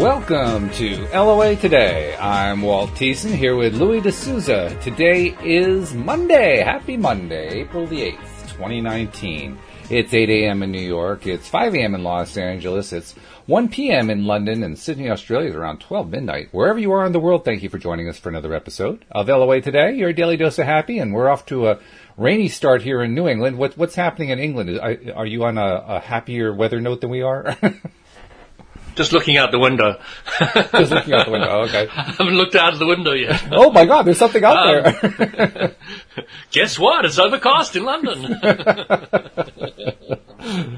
Welcome to LOA Today. I'm Walt Thiessen here with Louis D'Souza. Today is Monday. Happy Monday, April the 8th, 2019. It's 8 a.m. in New York. It's 5 a.m. in Los Angeles. It's 1 p.m. in London, and Sydney, Australia is around 12 midnight. Wherever you are in the world, thank you for joining us for another episode of LOA Today, your daily dose of happy, and we're off to a rainy start here in New England. What's happening in England? Are you on a happier weather note than we are? Just looking out the window. Just looking out the window, okay. I haven't looked out of the window yet. Oh my God, there's something out there. Guess what? It's overcast in London.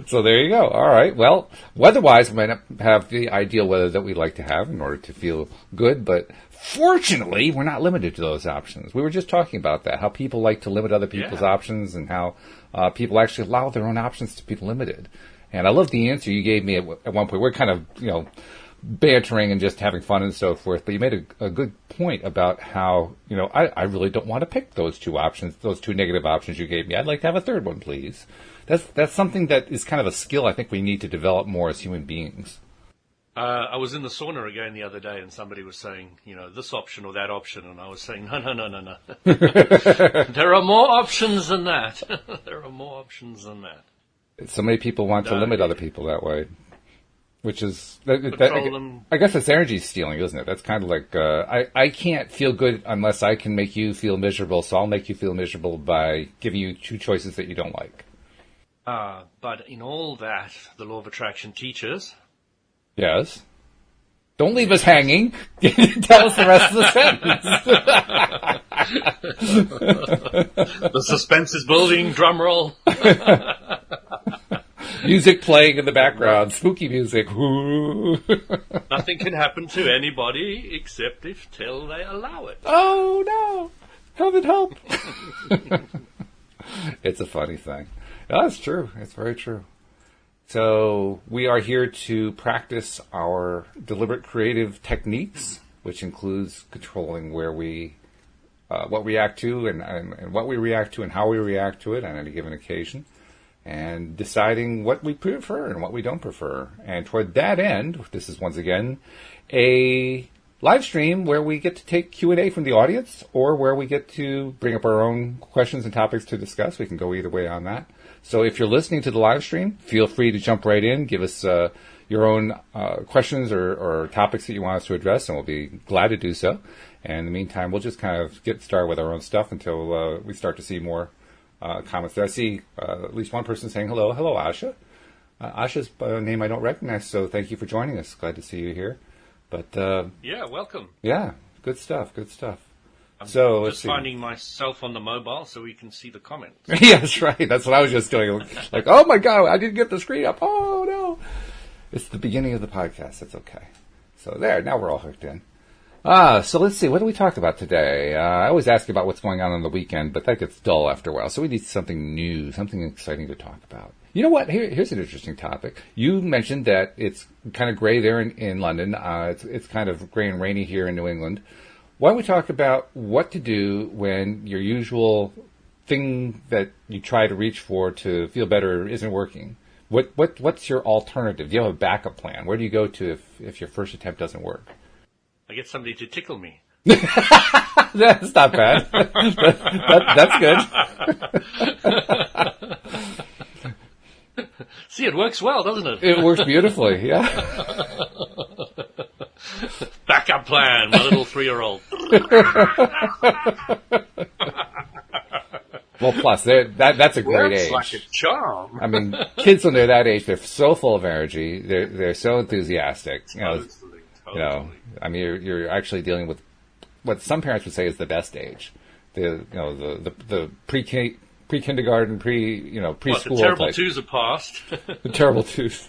So there you go. All right. Well, weather-wise, we might not have the ideal weather that we'd like to have in order to feel good, but fortunately, we're not limited to those options. We were just talking about that, how people like to limit other people's options and how people actually allow their own options to be limited. And I love the answer you gave me at one point. We're kind of, bantering and just having fun and so forth. But you made a good point about how, I really don't want to pick those two options, those two negative options you gave me. I'd like to have a third one, please. That's something that is kind of a skill I think we need to develop more as human beings. I was in the sauna again the other day and somebody was saying, this option or that option. And I was saying, no. There are more options than that. There are more options than that. So many people want to limit other people that way, which is, them. I guess it's energy stealing, isn't it? That's kind of like, I can't feel good unless I can make you feel miserable, so I'll make you feel miserable by giving you two choices that you don't like. But in all that, the law of attraction teaches. Yes. Don't leave us hanging. Tell us the rest of the sentence. The suspense is building, drum roll. Music playing in the background, spooky music. Nothing can happen to anybody except till they allow it. Oh no! Heaven help! It's a funny thing. No, it's true. It's very true. So we are here to practice our deliberate creative techniques, which includes controlling where we, what we react to and what we react to and how we react to it on any given occasion, and deciding what we prefer and what we don't prefer. And toward that end, this is once again a live stream where we get to take Q&A from the audience or where we get to bring up our own questions and topics to discuss. We can go either way on that. So if you're listening to the live stream, feel free to jump right in, give us your own questions or topics that you want us to address, and we'll be glad to do so. And in the meantime, we'll just kind of get started with our own stuff until we start to see more comments there. I see at least one person saying hello. Hello, Asha. Asha's a name I don't recognize, so thank you for joining us. Glad to see you here. But yeah, welcome. Yeah, good stuff. Good stuff. I'm just finding myself on the mobile so we can see the comments. Yeah, that's right. That's what I was just doing. Like, oh my God, I didn't get the screen up. Oh no. It's the beginning of the podcast. That's okay. So there, now we're all hooked in. So let's see. What do we talk about today? I always ask about what's going on the weekend, but that gets dull after a while. So we need something new, something exciting to talk about. You know what? Here's an interesting topic. You mentioned that it's kind of gray there in London. It's kind of gray and rainy here in New England. Why don't we talk about what to do when your usual thing that you try to reach for to feel better isn't working? What's your alternative? Do you have a backup plan? Where do you go to if your first attempt doesn't work? I get somebody to tickle me. That's not bad. That's good. See, it works well, doesn't it? It works beautifully, yeah. Backup plan, my little 3-year-old. Well, plus, that's a great age. Like a charm. I mean, kids when they're that age, they're so full of energy. They're so enthusiastic. Totally. I mean, you're actually dealing with what some parents would say is the best age. The pre-kindergarten, preschool. The terrible twos are past. The terrible twos.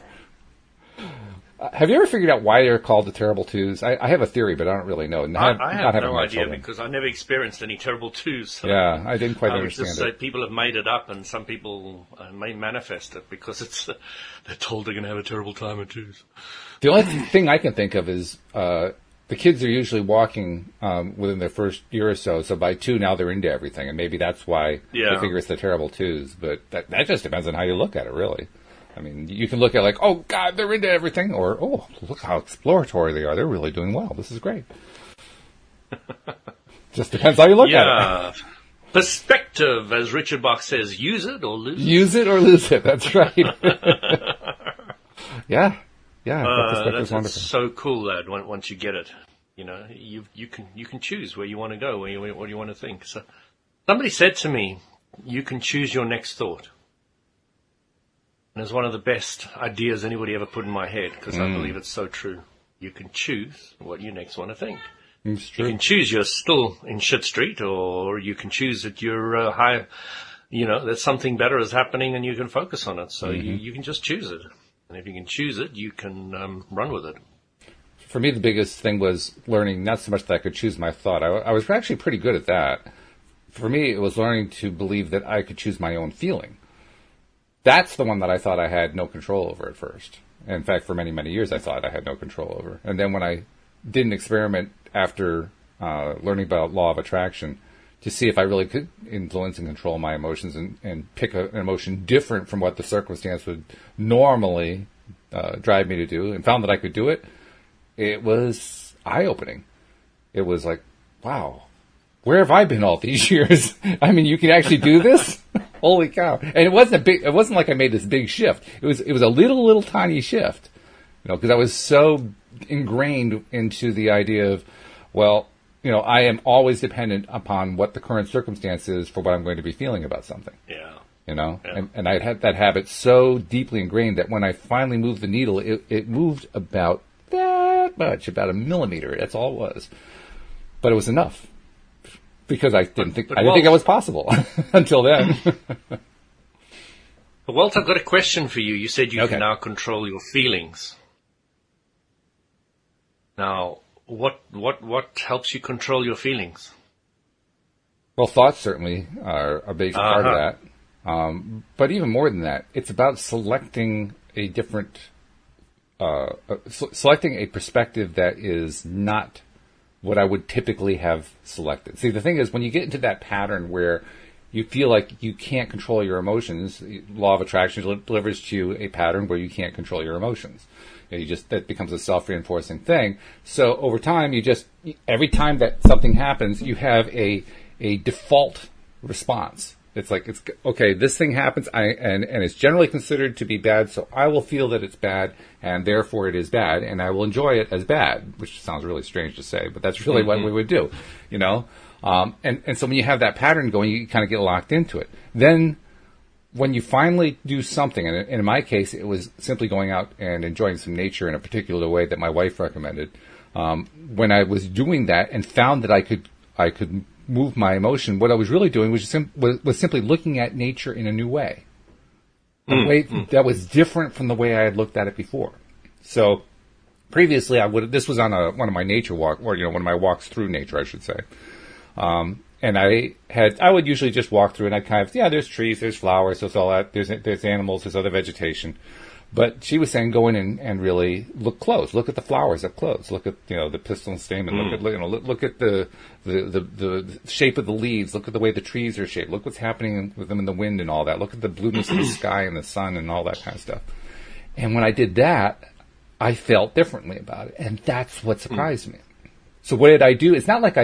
Have you ever figured out why they're called the terrible twos? I have a theory, but I don't really know. I have no idea because I never experienced any terrible twos. So yeah, I didn't quite understand it. People have made it up, and some people may manifest it because they're told they're going to have a terrible time at twos. The only thing I can think of is the kids are usually walking within their first year or so. So by 2 now they're into everything, and maybe that's why they figure it's the terrible twos. But that just depends on how you look at it, really. I mean, you can look at like, oh God, they're into everything, or oh, look how exploratory they are. They're really doing well. This is great. Just depends how you look at it. Perspective, as Richard Bach says, use it or lose it. Use it or lose it. That's right. Yeah. Perspective's wonderful. That's so cool, lad. Once you get it, you can choose where you want to go, what you want to think. So, somebody said to me, "You can choose your next thought." And it's one of the best ideas anybody ever put in my head, because I believe it's so true. You can choose what you next want to think. It's true. You can choose you're still in shit street, or you can choose that you're high, that something better is happening and you can focus on it. So you can just choose it. And if you can choose it, you can run with it. For me, the biggest thing was learning not so much that I could choose my thought. I was actually pretty good at that. For me, it was learning to believe that I could choose my own feeling. That's the one that I thought I had no control over at first. In fact, for many, many years, I thought I had no control over. And then when I did an experiment after learning about law of attraction to see if I really could influence and control my emotions and pick an emotion different from what the circumstance would normally drive me to do, and found that I could do it, it was eye-opening. It was like, wow, where have I been all these years? I mean, you can actually do this? Holy cow. And it wasn't like I made this big shift. It was a little tiny shift, because I was so ingrained into the idea of, well, I am always dependent upon what the current circumstance is for what I'm going to be feeling about something. Yeah. Yeah. And I had that habit so deeply ingrained that when I finally moved the needle, it moved about that much, about a millimeter. That's all it was. But it was enough. Because I didn't think it was possible until then. Walt, I've got a question for you. You said you can now control your feelings. Now, what helps you control your feelings? Well, thoughts certainly are a big part of that. But even more than that, it's about selecting a different, selecting a perspective that is not what I would typically have selected. See, the thing is, when you get into that pattern where you feel like you can't control your emotions, law of attraction delivers to you a pattern where you can't control your emotions. That becomes a self-reinforcing thing. So over time, every time that something happens, you have a default response. It's like, okay, this thing happens, and it's generally considered to be bad, so I will feel that it's bad, and therefore it is bad, and I will enjoy it as bad, which sounds really strange to say, but that's really what we would do, And so when you have that pattern going, you kind of get locked into it. Then when you finally do something, and in my case, it was simply going out and enjoying some nature in a particular way that my wife recommended. When I was doing that and found that I could move my emotion, what I was really doing was simply looking at nature in a new way. A way that was different from the way I had looked at it before. So previously, this was on one of my nature walks, or one of my walks through nature, I should say. And I would usually just walk through, and I'd kind of, there's trees, there's flowers, there's all that, there's animals, there's other vegetation. But she was saying, go in and really look close. Look at the flowers up close. Look at the pistil and stamen. Look at the shape of the leaves. Look at the way the trees are shaped. Look what's happening with them in the wind and all that. Look at the blueness of the sky and the sun and all that kind of stuff. And when I did that, I felt differently about it, and that's what surprised me. So what did I do? It's not like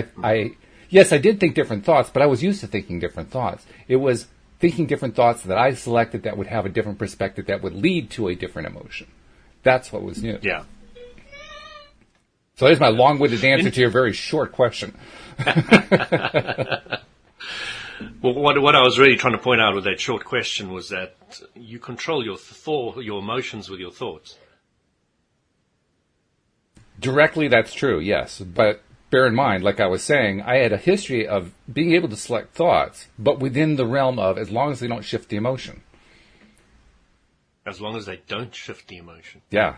yes, I did think different thoughts, but I was used to thinking different thoughts. It was thinking different thoughts that I selected that would have a different perspective that would lead to a different emotion. That's what was new. Yeah. So there's my long-winded answer to your very short question. Well, what I was really trying to point out with that short question was that you control your emotions with your thoughts. Directly, that's true, yes. But bear in mind, like I was saying, I had a history of being able to select thoughts, but within the realm of as long as they don't shift the emotion. As long as they don't shift the emotion. Yeah.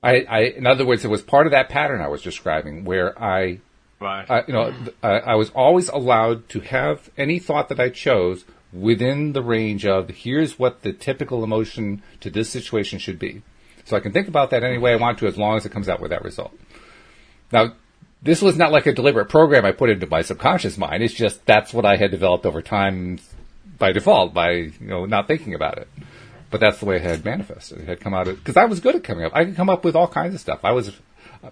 In other words, it was part of that pattern I was describing where I was always allowed to have any thought that I chose within the range of here's what the typical emotion to this situation should be. So I can think about that any way I want to as long as it comes out with that result. Now, this was not like a deliberate program I put into my subconscious mind. It's just that's what I had developed over time by default, by not thinking about it. But that's the way it had manifested. It had come out because I was good at coming up. I could come up with all kinds of stuff.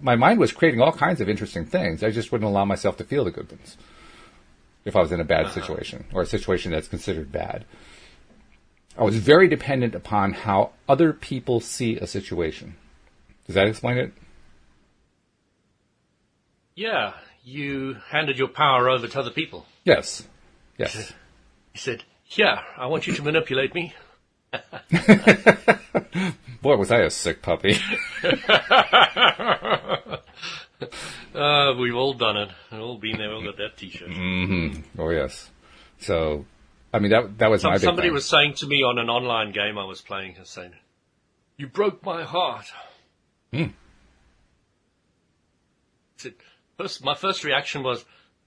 My mind was creating all kinds of interesting things. I just wouldn't allow myself to feel the good ones if I was in a bad situation or a situation that's considered bad. I was very dependent upon how other people see a situation. Does that explain it? Yeah, you handed your power over to other people. Yes. You said, yeah, I want you to manipulate me. Boy, was I a sick puppy. We've all done it. We've all been there. We've all got that T-shirt. Mm-hmm. Oh, yes. So, I mean, that was my big Somebody thing. was saying to me on an online game I was playing, saying, you broke my heart. I said, my first reaction was,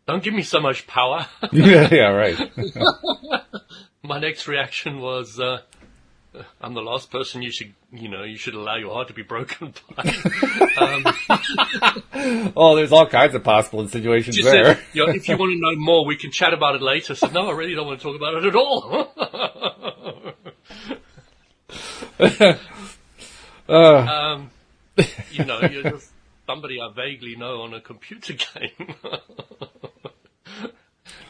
don't give me so much power. Yeah, right. My next reaction was, I'm the last person you should allow your heart to be broken by. Oh, there's all kinds of possible situations She there. said, if you want to know more, we can chat about it later. I said, no, I really don't want to talk about it at all. You're just somebody I vaguely know on a computer game.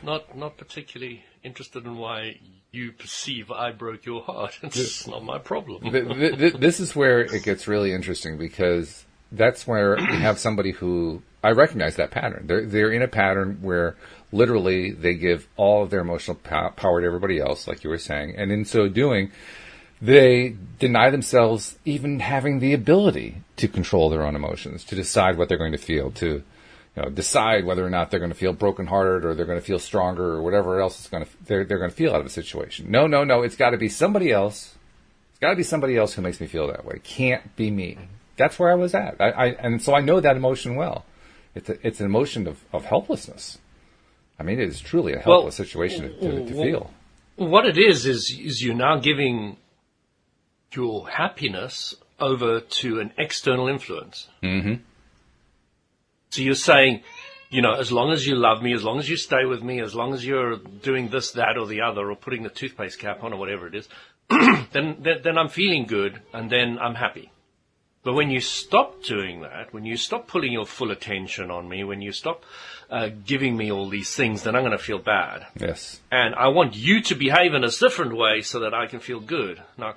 Not particularly interested in why you perceive I broke your heart. It's not my problem. This is where it gets really interesting because that's where you have somebody who I recognize that pattern. They're in a pattern where literally they give all of their emotional power to everybody else, like you were saying, and in so doing, they deny themselves even having the ability to control their own emotions, to decide what they're going to feel, to decide whether or not they're going to feel brokenhearted or they're going to feel stronger or whatever else they're going to feel out of a situation. No. It's got to be somebody else. It's got to be somebody else who makes me feel that way. It can't be me. That's where I was at. And so I know that emotion well. It's an emotion of helplessness. I mean, it is truly a helpless situation to feel. What it is you're now giving your happiness over to an external influence. Mm-hmm. So you're saying, as long as you love me, as long as you stay with me, as long as you're doing this, that, or the other, or putting the toothpaste cap on, or whatever it is, then I'm feeling good, and then I'm happy. But when you stop doing that, when you stop putting your full attention on me, when you stop giving me all these things, then I'm going to feel bad. Yes. And I want you to behave in a different way so that I can feel good. No.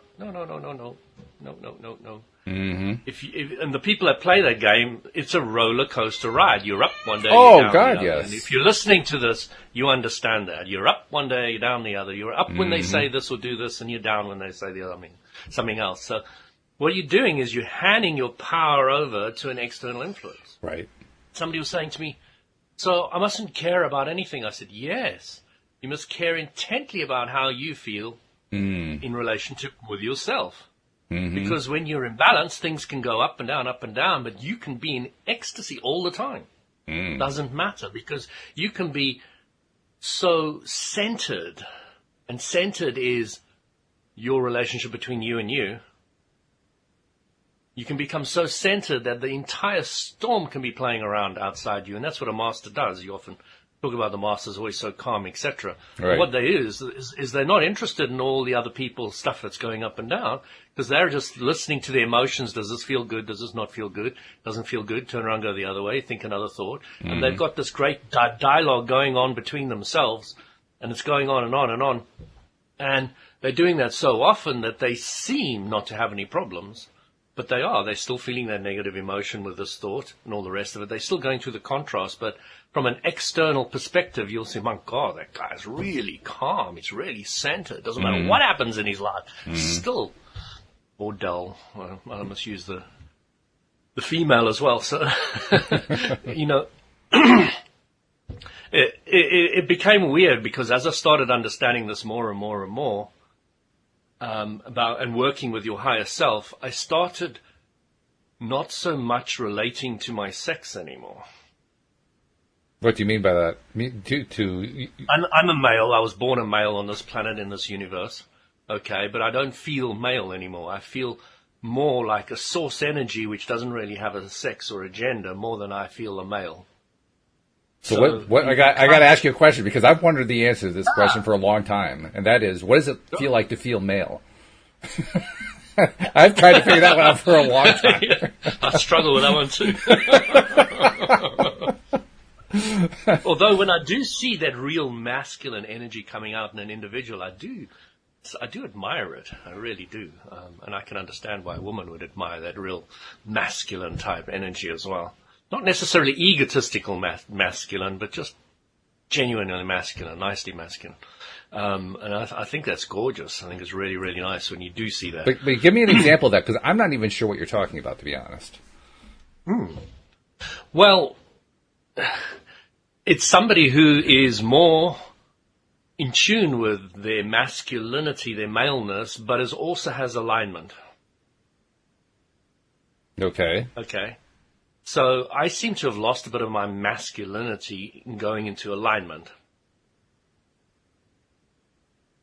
Mm-hmm. And the people that play that game, it's a roller coaster ride. You're up one day, oh, you're down God, the other. yes. And if you're listening to this, you understand that. You're up one day, you're down the other. You're up when they say this or do this, and you're down when they say the other, something else. So what you're doing is you're handing your power over to an external influence. Right. Somebody was saying to me, so I mustn't care about anything. I said, yes. You must care intently about how you feel in relationship with yourself. Mm-hmm. Because when you're in balance, things can go up and down, but you can be in ecstasy all the time. Doesn't matter, because you can be so centered, and centered is your relationship between you and you. You can become so centered that the entire storm can be playing around outside you, and that's what a master does. You often talk about the master's always so calm, etc. Right. What they is they're not interested in all the other people's stuff that's going up and down, because they're just listening to the emotions. Does this feel good? Does this not feel good? Doesn't feel good. Turn around, go the other way, think another thought. And they've got this great dialogue going on between themselves, and it's going on and on and on. And they're doing that so often that they seem not to have any problems. But they're still feeling that negative emotion with this thought and all the rest of it. They're still going through the contrast, but from an external perspective, you'll say, my God, that guy's really calm. He's really centered. Doesn't matter what happens in his life. Still, or dull. Well, I must use the female as well. So, it became weird because as I started understanding this more and more and more, about and working with your higher self, I started not so much relating to my sex anymore. What do you mean by that? I'm a male. I was born a male on this planet, in this universe. Okay, but I don't feel male anymore. I feel more like a source energy which doesn't really have a sex or a gender more than I feel a male. So what I got to ask you a question, because I've wondered the answer to this question for a long time, and that is, what does it feel like to feel male? I've tried to figure that one out for a long time. Yeah, I struggle with that one too. Although when I do see that real masculine energy coming out in an individual, I do admire it. I really do. And I can understand why a woman would admire that real masculine type energy as well. Not necessarily egotistical masculine, but just genuinely masculine, nicely masculine. And I think that's gorgeous. I think it's really, really nice when you do see that. But give me an example of that, because I'm not even sure what you're talking about, to be honest. Well, it's somebody who is more in tune with their masculinity, their maleness, but also has alignment. Okay. Okay. So I seem to have lost a bit of my masculinity in going into alignment.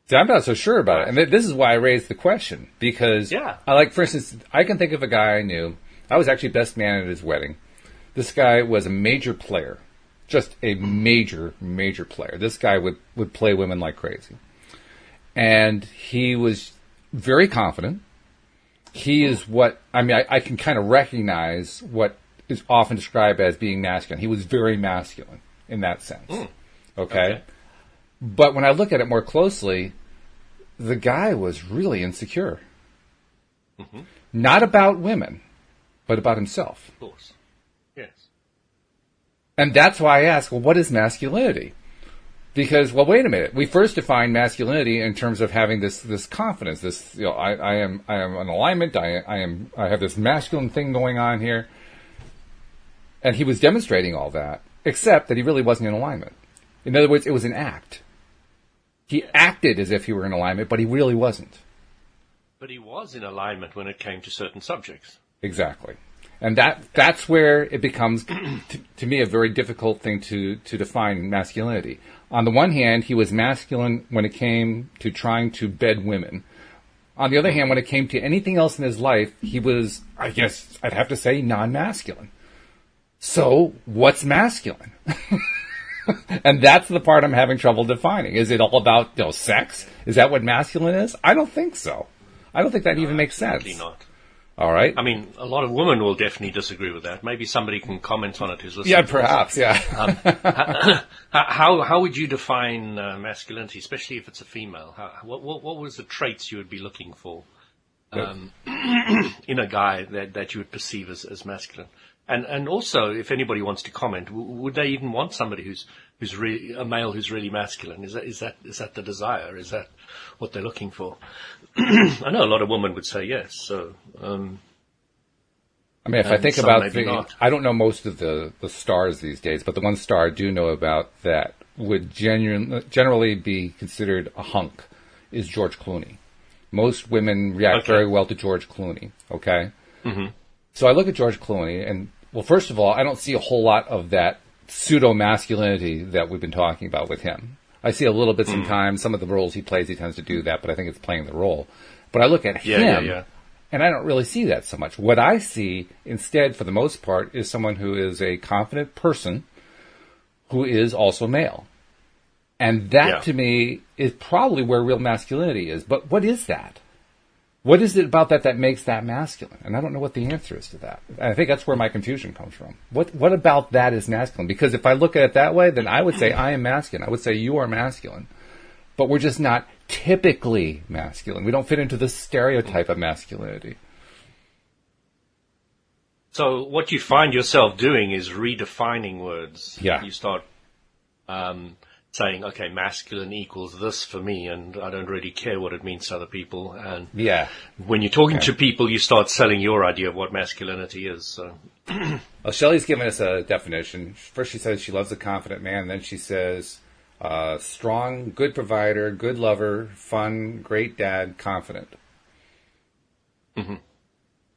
See, I'm not so sure about it. And this is why I raised the question. Because, for instance, I can think of a guy I knew. I was actually best man at his wedding. This guy was a major player. Just a major, major player. This guy would play women like crazy. And he was very confident. He is I can kind of recognize what is often described as being masculine. He was very masculine in that sense. Okay? But when I look at it more closely, the guy was really insecure. Not about women, but about himself. Of course. Yes. And that's why I ask, well, what is masculinity? Because, well, wait a minute. We first define masculinity in terms of having this confidence. This, I am in alignment. I have this masculine thing going on here. And he was demonstrating all that, except that he really wasn't in alignment. In other words, it was an act. He acted as if he were in alignment, but he really wasn't. But he was in alignment when it came to certain subjects. Exactly. And that's where it becomes, to me, a very difficult thing to define masculinity. On the one hand, he was masculine when it came to trying to bed women. On the other hand, when it came to anything else in his life, he was, I guess I'd have to say, non-masculine. So, what's masculine? And that's the part I'm having trouble defining. Is it all about sex? Is that what masculine is? I don't think so. I don't think that even makes sense. Absolutely not. All right. I mean, a lot of women will definitely disagree with that. Maybe somebody can comment on it who's listening. Yeah, perhaps, yeah. How would you define masculinity, especially if it's a female? What was the traits you would be looking for in a guy that you would perceive as masculine? And also, if anybody wants to comment, would they even want somebody who's really a male who's really masculine? Is that the desire? Is that what they're looking for? I know a lot of women would say yes. So, if I think about I don't know most of the stars these days, but the one star I do know about that would generally be considered a hunk is George Clooney. Most women react very well to George Clooney. Okay. Mm-hmm. So I look at George Clooney, and well, first of all, I don't see a whole lot of that pseudo-masculinity that we've been talking about with him. I see a little bit sometimes. Some of the roles he plays, he tends to do that, but I think it's playing the role. But I look at him, and I don't really see that so much. What I see instead, for the most part, is someone who is a confident person who is also male. And that, to me, is probably where real masculinity is. But what is that? What is it about that makes that masculine? And I don't know what the answer is to that. And I think that's where my confusion comes from. What about that is masculine? Because if I look at it that way, then I would say I am masculine. I would say you are masculine. But we're just not typically masculine. We don't fit into the stereotype of masculinity. So what you find yourself doing is redefining words. Yeah. You start saying, okay, masculine equals this for me, and I don't really care what it means to other people. And when you're talking to people, you start selling your idea of what masculinity is. So. Well, Shelley's given us a definition. First she says she loves a confident man, then she says strong, good provider, good lover, fun, great dad, confident. Mm-hmm.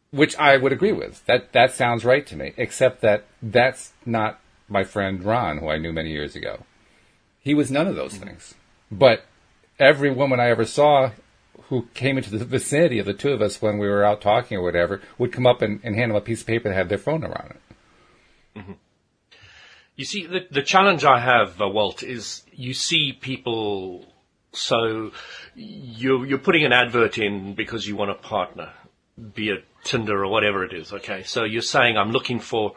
Which I would agree with. That sounds right to me, except that that's not my friend Ron, who I knew many years ago. He was none of those things. But every woman I ever saw who came into the vicinity of the two of us when we were out talking or whatever would come up and hand them a piece of paper that had their phone number on it. Mm-hmm. You see, the challenge I have, Walt, is you see people So you're putting an advert in because you want a partner, be it Tinder or whatever it is. Okay. So you're saying, I'm looking for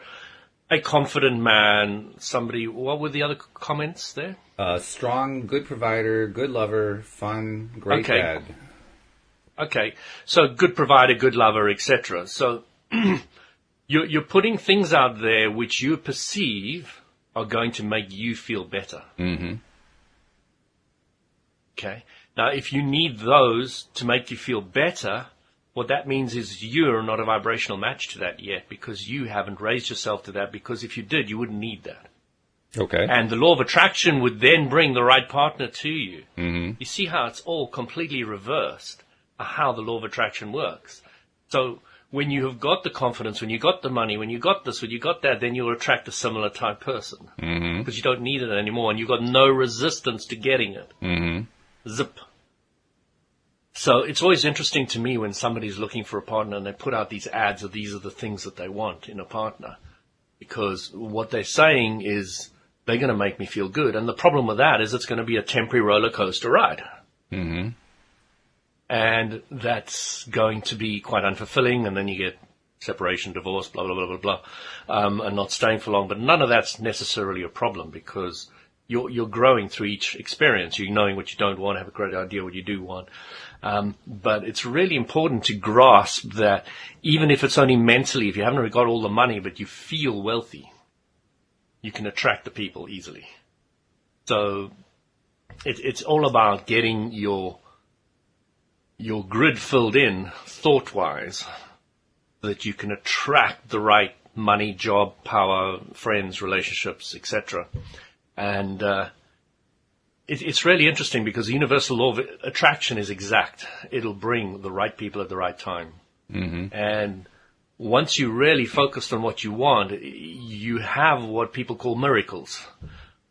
a confident man, somebody, what were the other comments there? Strong, good provider, good lover, fun, great dad. Okay. So good provider, good lover, etc. So you're putting things out there which you perceive are going to make you feel better. Mm-hmm. Okay. Now, if you need those to make you feel better, what that means is you're not a vibrational match to that yet, because you haven't raised yourself to that, because if you did, you wouldn't need that. Okay. And the law of attraction would then bring the right partner to you. Mm-hmm. You see how it's all completely reversed, how the law of attraction works. So when you have got the confidence, when you got the money, when you got this, when you got that, then you'll attract a similar type person. Mm-hmm. Because you don't need it anymore, and you've got no resistance to getting it. Mm-hmm. Zip. So it's always interesting to me when somebody's looking for a partner and they put out these ads of these are the things that they want in a partner. Because what they're saying is they're going to make me feel good. And the problem with that is it's going to be a temporary roller coaster ride. Mm-hmm. And that's going to be quite unfulfilling. And then you get separation, divorce, blah, blah, blah, blah, blah, and not staying for long. But none of that's necessarily a problem, because you're growing through each experience. You're knowing what you don't want, have a great idea what you do want. But it's really important to grasp that even if it's only mentally, if you haven't got all the money, but you feel wealthy, you can attract the people easily. So it's all about getting your grid filled in thought-wise so that you can attract the right money, job, power, friends, relationships, etc. And it's really interesting because the universal law of attraction is exact. It'll bring the right people at the right time. Mm-hmm. And once you really focused on what you want, you have what people call miracles.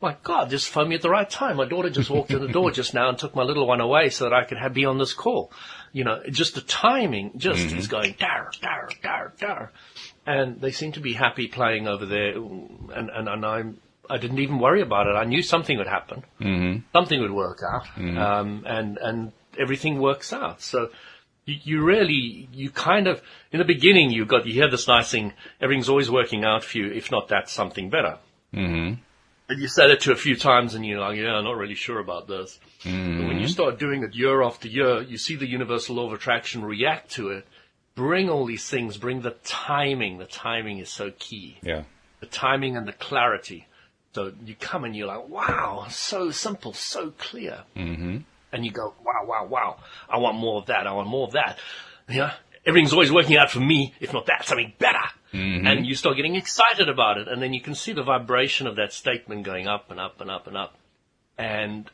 My God, just phoned me at the right time. My daughter just walked in the door just now and took my little one away so that I could be on this call. You know, just the timing just is going dar, dar, dar, dar. And they seem to be happy playing over there. And I didn't even worry about it. I knew something would happen. Mm-hmm. Something would work out. Mm-hmm. And everything works out. So you kind of, in the beginning, you hear this nice thing, everything's always working out for you. If not, that's something better. Mm-hmm. And you say it to a few times and you're like, yeah, I'm not really sure about this. Mm-hmm. But when you start doing it year after year, you see the universal law of attraction react to it, bring all these things, bring the timing. The timing is so key. Yeah. The timing and the clarity. So you come and you're like, wow, so simple, so clear. Mm-hmm. And you go, wow, wow, wow. I want more of that. I want more of that. Yeah. Everything's always working out for me. If not that, something better. Mm-hmm. And you start getting excited about it. And then you can see the vibration of that statement going up and up and up and up. And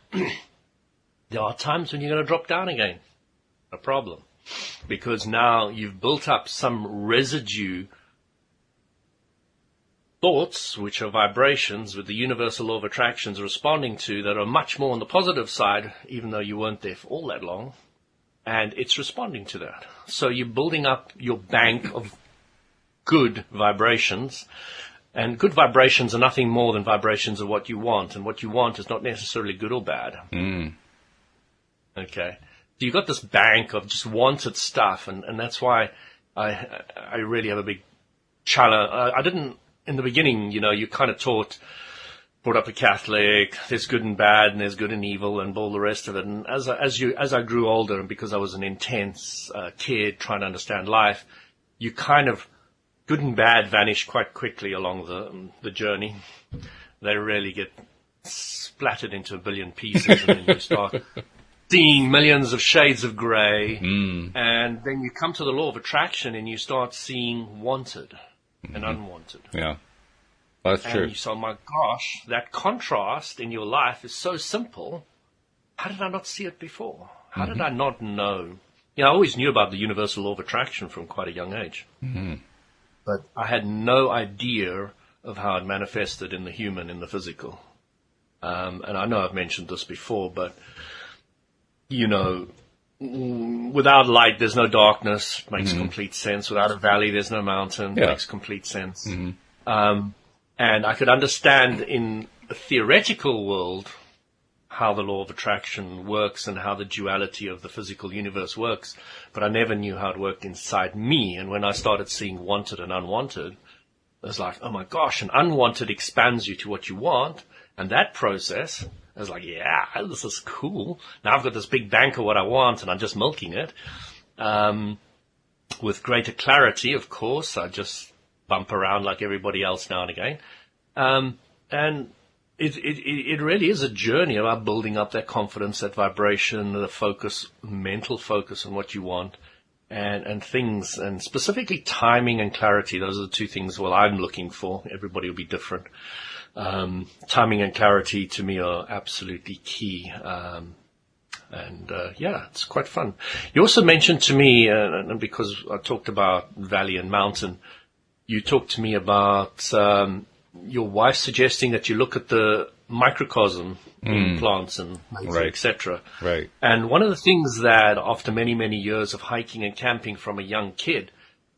there are times when you're going to drop down again. A problem. Because now you've built up some residue thoughts, which are vibrations with the universal law of attractions responding to, that are much more on the positive side, even though you weren't there for all that long. And it's responding to that. So you're building up your bank of good vibrations. And good vibrations are nothing more than vibrations of what you want. And what you want is not necessarily good or bad. Mm. Okay. So you've got this bank of just wanted stuff. And that's why I really have a big challenge. I didn't, in the beginning, you know, you kind of brought up a Catholic, there's good and bad, and there's good and evil, and all the rest of it. And as I grew older, and because I was an intense kid trying to understand life, you kind of, good and bad vanish quite quickly along the journey. They really get splattered into a billion pieces, and then you start seeing millions of shades of gray. And then you come to the law of attraction, and you start seeing wanted and unwanted. Yeah. That's true. And you say, my gosh, that contrast in your life is so simple. How did I not see it before? How did I not know? You know, I always knew about the universal law of attraction from quite a young age. Mm-hmm. But I had no idea of how it manifested in the human, in the physical. And I know I've mentioned this before, but, you know, without light, there's no darkness. Makes complete sense. Without a valley, there's no mountain. Yeah. Makes complete sense. And I could understand in a theoretical world how the law of attraction works and how the duality of the physical universe works, but I never knew how it worked inside me. And when I started seeing wanted and unwanted, I was like, oh my gosh, and unwanted expands you to what you want. And that process, I was like, yeah, this is cool. Now I've got this big bank of what I want and I'm just milking it. With greater clarity, of course, I just bump around like everybody else now and again. And it really is a journey about building up that confidence, that vibration, the focus, mental focus on what you want, and things, and specifically timing and clarity. Those are the two things, well, I'm looking for. Everybody will be different. Timing and clarity to me are absolutely key. Yeah, it's quite fun. You also mentioned to me, and because I talked about valley and mountain, you talked to me about your wife suggesting that you look at the microcosm in plants and nature, etc. Right. And one of the things that after many, many years of hiking and camping from a young kid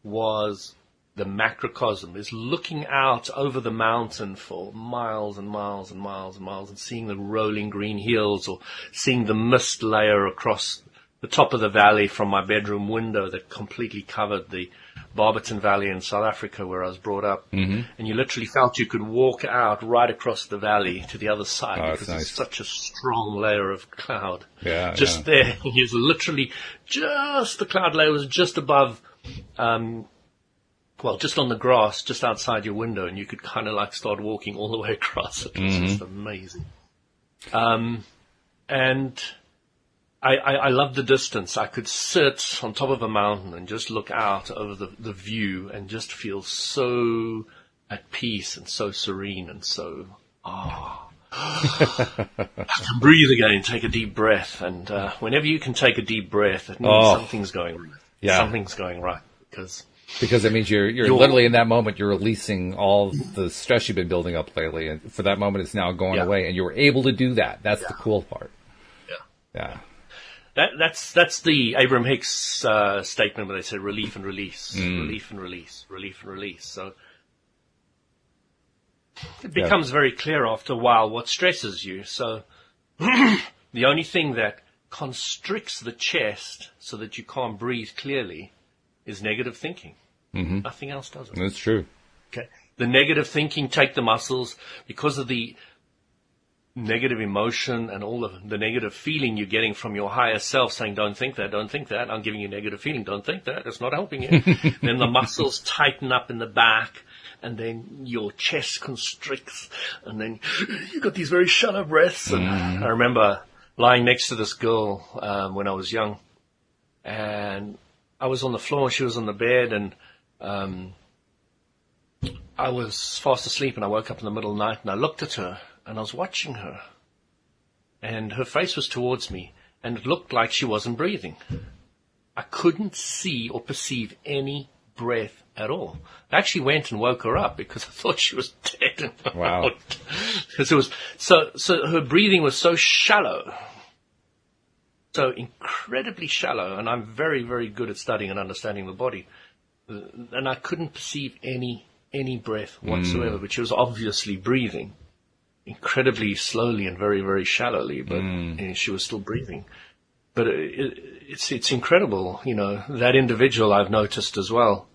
was the macrocosm, is looking out over the mountain for miles and miles and miles and miles and seeing the rolling green hills, or seeing the mist layer across the top of the valley from my bedroom window that completely covered the Barberton Valley in South Africa where I was brought up. And you literally felt you could walk out right across the valley to the other side because it's such a strong layer of cloud. There. He was literally just, the cloud layer was just above, just on the grass, just outside your window, and you could kind of like start walking all the way across. It was just amazing. And I loved the distance. I could sit on top of a mountain and just look out over the view and just feel so at peace and so serene and so, I can breathe again, take a deep breath. And whenever you can take a deep breath, it means something's going right. Yeah. Something's going right. Because it means you're literally in that moment, you're releasing all the stress you've been building up lately. And for that moment, it's now going away. And you were able to do that. That's the cool part. Yeah. That's the Abraham Hicks statement where they said relief and release, relief and release, relief and release. So it becomes very clear after a while what stresses you. So the only thing that constricts the chest so that you can't breathe clearly is negative thinking. Nothing else does it. That's true. Okay. The negative thinking, take the muscles, because of the negative emotion and all the negative feeling you're getting from your higher self saying, don't think that, I'm giving you negative feeling, don't think that, it's not helping you. Then the muscles tighten up in the back, and then your chest constricts, and then you got these very shallow breaths. And I remember lying next to this girl when I was young, and I was on the floor, she was on the bed, and I was fast asleep, and I woke up in the middle of the night, and I looked at her, and I was watching her, and her face was towards me, and it looked like she wasn't breathing. I couldn't see or perceive any breath at all. I actually went and woke her up because I thought she was dead. Wow. Because it was so her breathing was so shallow, so incredibly shallow, and I'm very, very good at studying and understanding the body, and I couldn't perceive any breath whatsoever, but she was obviously breathing incredibly slowly and very, very shallowly, but she was still breathing. But it's incredible, that individual I've noticed as well,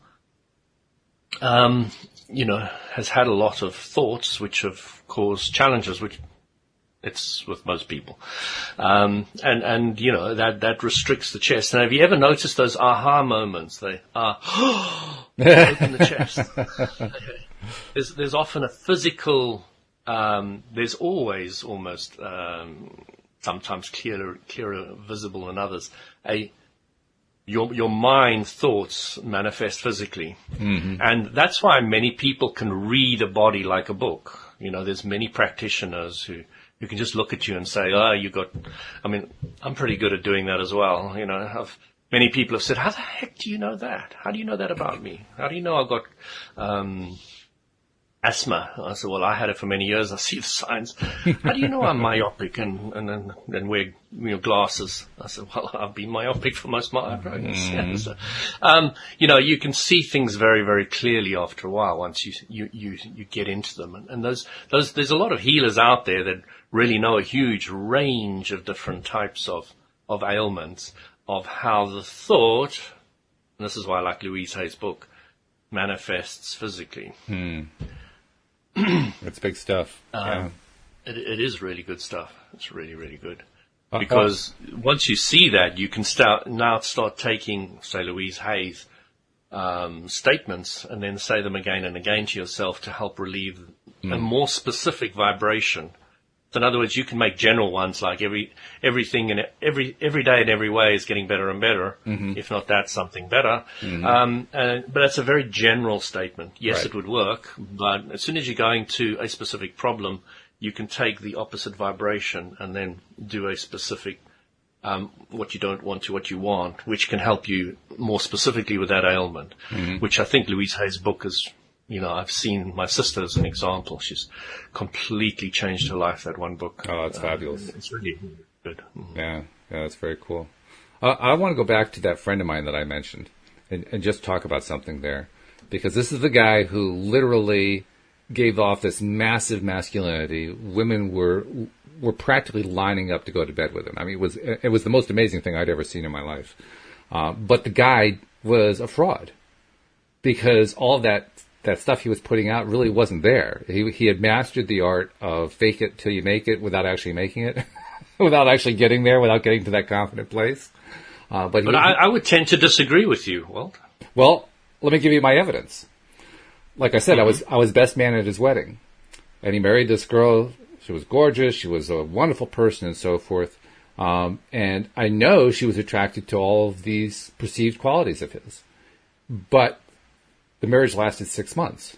has had a lot of thoughts which have caused challenges, which it's with most people. That restricts the chest. And have you ever noticed those aha moments? They open the chest. Okay. There's often a physical, there's always almost, sometimes clearer visible than others. Your mind thoughts manifest physically. And that's why many people can read a body like a book. There's many practitioners who can just look at you and say, I'm pretty good at doing that as well. Many people have said, how the heck do you know that? How do you know that about me? How do you know I've got, asthma. I said, well, I had it for many years. I see the signs. How do you know I'm myopic and wear glasses? I said, well, I've been myopic for most of my life. Right? Yeah, so, you can see things very, very clearly after a while once you get into them. And there's a lot of healers out there that really know a huge range of different types of ailments, of how the thought, and this is why I like Louise Hay's book, manifests physically. That's big stuff. Yeah. It is really good stuff. It's really, really good. Because once you see that, you can start taking, say, Louise Hay's statements and then say them again and again to yourself to help relieve a more specific vibration. So in other words, you can make general ones like everything and every day in every way is getting better and better. If not that, something better. But that's a very general statement. Yes, Right. it would work, but as soon as you're going to a specific problem, you can take the opposite vibration and then do a specific what you don't want to what you want, which can help you more specifically with that ailment, which I think Louise Hay's book is. I've seen my sister as an example. She's completely changed her life, that one book. Oh, that's fabulous. It's really good. Yeah, that's very cool. I want to go back to that friend of mine that I mentioned and just talk about something there. Because this is the guy who literally gave off this massive masculinity. Women were practically lining up to go to bed with him. I mean, it was the most amazing thing I'd ever seen in my life. But the guy was a fraud. Because all that stuff he was putting out really wasn't there. He had mastered the art of fake it till you make it without actually making it, without actually getting there, without getting to that confident place. But I would tend to disagree with you, Walt. Well, let me give you my evidence. Like I said, I was best man at his wedding, and he married this girl. She was gorgeous. She was a wonderful person, and so forth. And I know she was attracted to all of these perceived qualities of his, but the marriage lasted 6 months.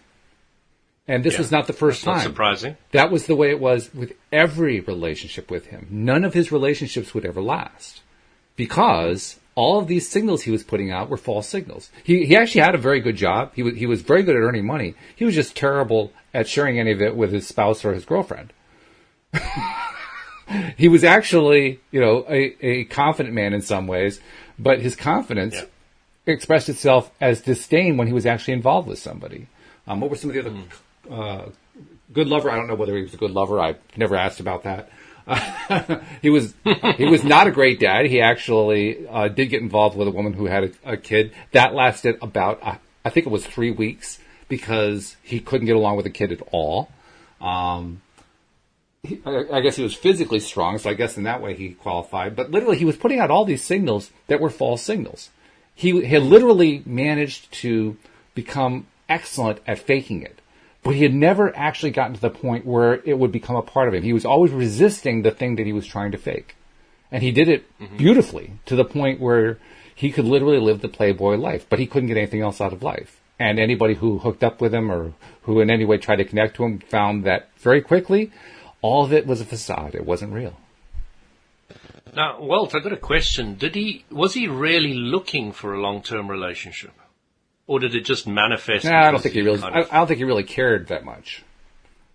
And this was not the first time. Not surprising. That was the way it was with every relationship with him. None of his relationships would ever last. Because all of these signals he was putting out were false signals. He actually had a very good job. He was very good at earning money. He was just terrible at sharing any of it with his spouse or his girlfriend. He was actually, a confident man in some ways, but his confidence expressed itself as disdain when he was actually involved with somebody. What were some of the other good lover? I don't know whether he was a good lover. I've never asked about that. He was not a great dad. He actually did get involved with a woman who had a kid. That lasted about, I think it was 3 weeks, because he couldn't get along with the kid at all. I guess he was physically strong, so I guess in that way he qualified. But literally, he was putting out all these signals that were false signals. He had literally managed to become excellent at faking it. But he had never actually gotten to the point where it would become a part of him. He was always resisting the thing that he was trying to fake. And he did it beautifully, to the point where he could literally live the playboy life, but he couldn't get anything else out of life. And anybody who hooked up with him or who in any way tried to connect to him found that very quickly, all of it was a facade. It wasn't real. Now, Walt, I've got a question. Was he really looking for a long-term relationship? Or did it just manifest? No, I don't think he really. I don't think he really cared that much.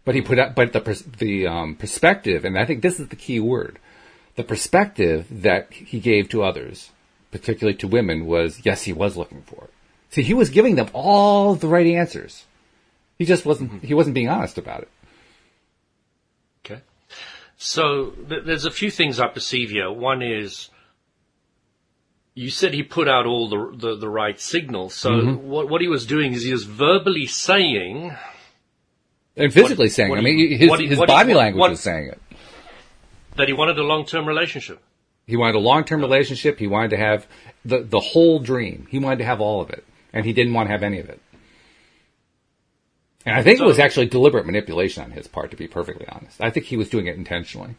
But he put out. But the perspective, and I think this is the key word, the perspective that he gave to others, particularly to women, was yes, he was looking for it. See, he was giving them all the right answers. He just wasn't. He wasn't being honest about it. Okay. So there's a few things I perceive here. One is, you said he put out all the right signals. So what he was doing is he was verbally saying... And physically saying it. I mean, his body language was saying it. That he wanted a long-term relationship. He wanted a long-term relationship. He wanted to have the whole dream. He wanted to have all of it. And he didn't want to have any of it. And I think it was actually deliberate manipulation on his part, to be perfectly honest. I think he was doing it intentionally.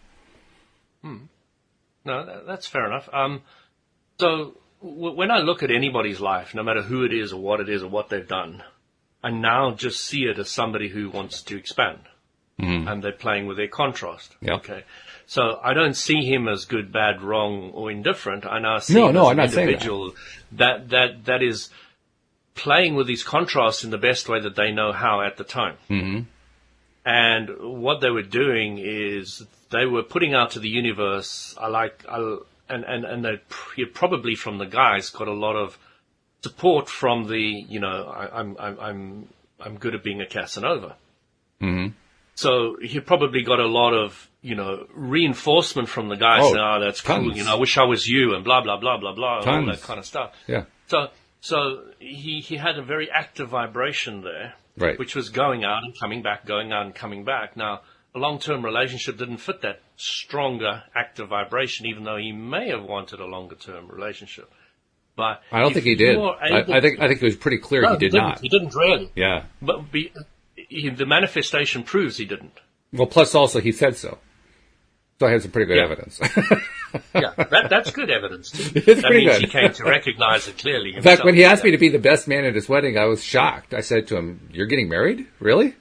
No, that's fair enough. So when I look at anybody's life, no matter who it is or what they've done, I now just see it as somebody who wants to expand. And they're playing with their contrast. Yep. Okay. So I don't see him as good, bad, wrong, or indifferent. I now see him as an individual that is playing with these contrasts in the best way that they know how at the time. Mm-hmm. And what they were doing is they were putting out to the universe, and they probably from the guys got a lot of support from the, I'm good at being a Casanova. Mm-hmm. So he probably got a lot of, reinforcement from the guys saying, oh, that's tons. cool, I wish I was you, and blah, blah, blah, blah, blah, and all that kind of stuff. Yeah. So he had a very active vibration there, right, which was going out and coming back, going out and coming back. Now, a long-term relationship didn't fit that stronger active vibration, even though he may have wanted a longer-term relationship. But I don't think he did. I think it was pretty clear he did not. He didn't really. Yeah. But the manifestation proves he didn't. Well, plus also he said so. So I have some pretty good evidence. Yeah, that's good evidence too. It's that pretty means good. he came to recognize it clearly In himself. fact, when he asked me to be the best man at his wedding, I was shocked. I said to him, "You're getting married? Really?"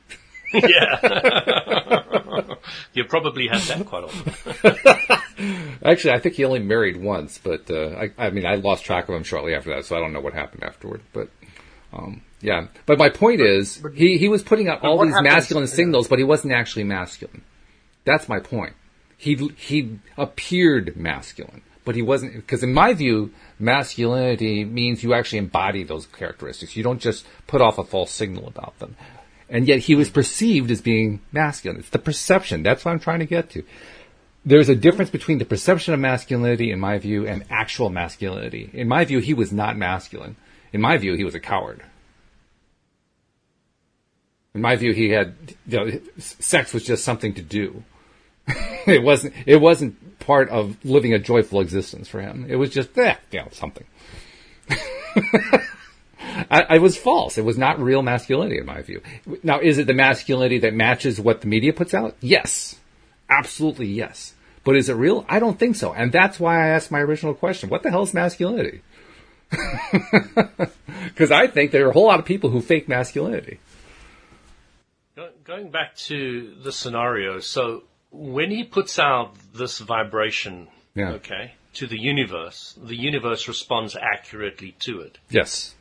Yeah. You probably had that quite often. Actually, I think he only married once, but I lost track of him shortly after that, so I don't know what happened afterward. But yeah. But my point is, he was putting out all these masculine signals, but he wasn't actually masculine. That's my point. He appeared masculine, but he wasn't, because in my view, masculinity means you actually embody those characteristics. You don't just put off a false signal about them. And yet he was perceived as being masculine. It's the perception. That's what I'm trying to get to. There's a difference between the perception of masculinity, in my view, and actual masculinity. In my view, he was not masculine. In my view, he was a coward. In my view, he had, sex was just something to do. It wasn't part of living a joyful existence for him. It was just, something. It was false. It was not real masculinity, in my view. Now, is it the masculinity that matches what the media puts out? Yes. Absolutely yes. But is it real? I don't think so. And that's why I asked my original question. What the hell is masculinity? Because I think there are a whole lot of people who fake masculinity. Going back to the scenario, so when he puts out this vibration, to the universe responds accurately to it. Yes.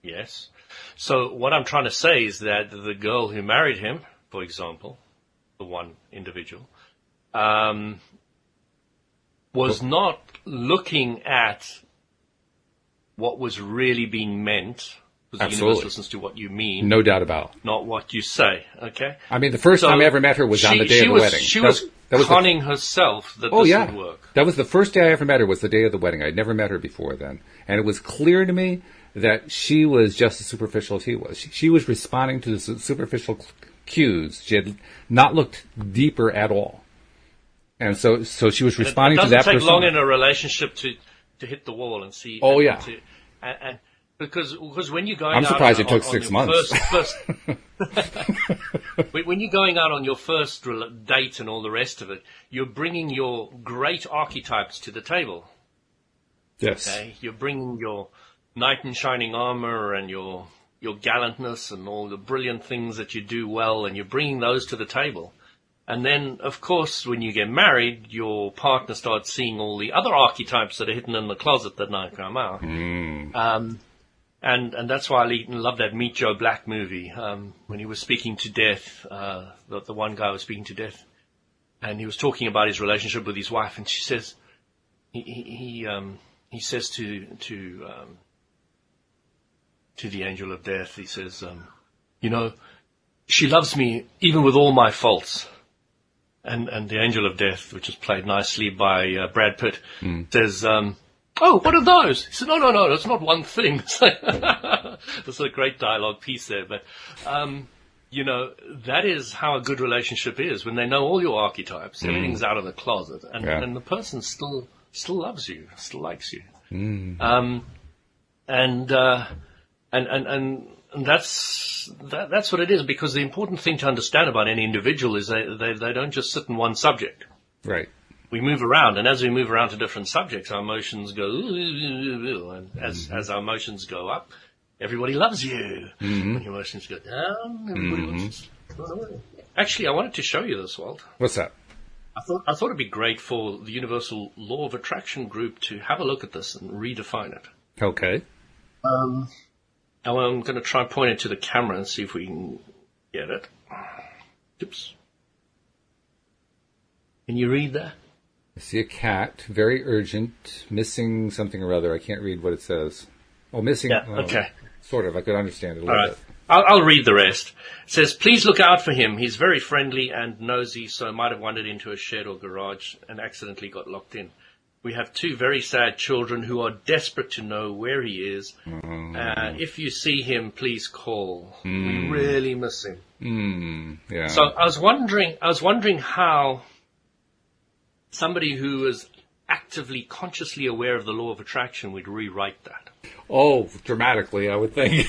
Yes. So what I'm trying to say is that the girl who married him, for example, the one individual, was not looking at what was really being meant. Because the universe listens to what you mean. No doubt about it. Not what you say, okay? I mean, the first time I ever met her was on the day of the wedding. She was conning herself that this would work. That was the first day I ever met her, was the day of the wedding. I'd never met her before then. And it was clear to me that she was just as superficial as he was. She was responding to the superficial cues. She had not looked deeper at all. And so she was responding to that person. It doesn't take long in a relationship to hit the wall and see. Oh, yeah. Because when you're going I'm out surprised it took 6 months. When you're going out on your first date and all the rest of it, you're bringing your great archetypes to the table. Yes. Okay? You're bringing your knight in shining armor and your gallantness and all the brilliant things that you do well, and you're bringing those to the table. And then, of course, when you get married, your partner starts seeing all the other archetypes that are hidden in the closet that now come out. And that's why I love that Meet Joe Black movie, when he was speaking to death, the one guy was speaking to death, and he was talking about his relationship with his wife, and she says, he says to the angel of death, he says, she loves me even with all my faults. And the angel of death, which is played nicely by Brad Pitt, says, oh, what are those? He said, no, that's not one thing. That's a great dialogue piece there. But, that is how a good relationship is. When they know all your archetypes, everything's out of the closet, and the person still loves you, still likes you. And that's what it is, because the important thing to understand about any individual is they don't just sit in one subject. Right. We move around, and as we move around to different subjects, our emotions go, and as our emotions go up, everybody loves you. When your emotions go down, everybody wants to run away. Actually, I wanted to show you this, Walt. What's that? I thought it'd be great for the Universal Law of Attraction group to have a look at this and redefine it. Okay. I'm going to try and point it to the camera and see if we can get it. Oops. Can you read that? I see a cat, very urgent, missing something or other. I can't read what it says. Oh, missing. Yeah, okay. Sort of. I could understand it a All little right. bit. I'll read the rest. It says, please look out for him. He's very friendly and nosy, so might have wandered into a shed or garage and accidentally got locked in. We have 2 very sad children who are desperate to know where he is. If you see him, please call. We really miss him. Yeah. So I was wondering how somebody who is actively, consciously aware of the law of attraction would rewrite that. Oh, dramatically, I would think.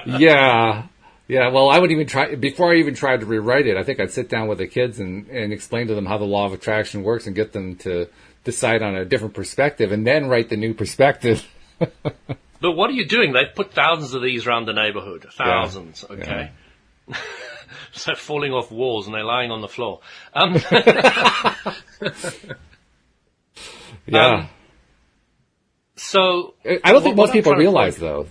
Yeah. Yeah, well, I would even try, before I even tried to rewrite it, I think I'd sit down with the kids and explain to them how the law of attraction works and get them to decide on a different perspective and then write the new perspective. But what are you doing? They've put thousands of these around the neighborhood. Thousands, yeah. Okay? Yeah. So falling off walls and they're lying on the floor. Yeah. So I don't think most people realize, though.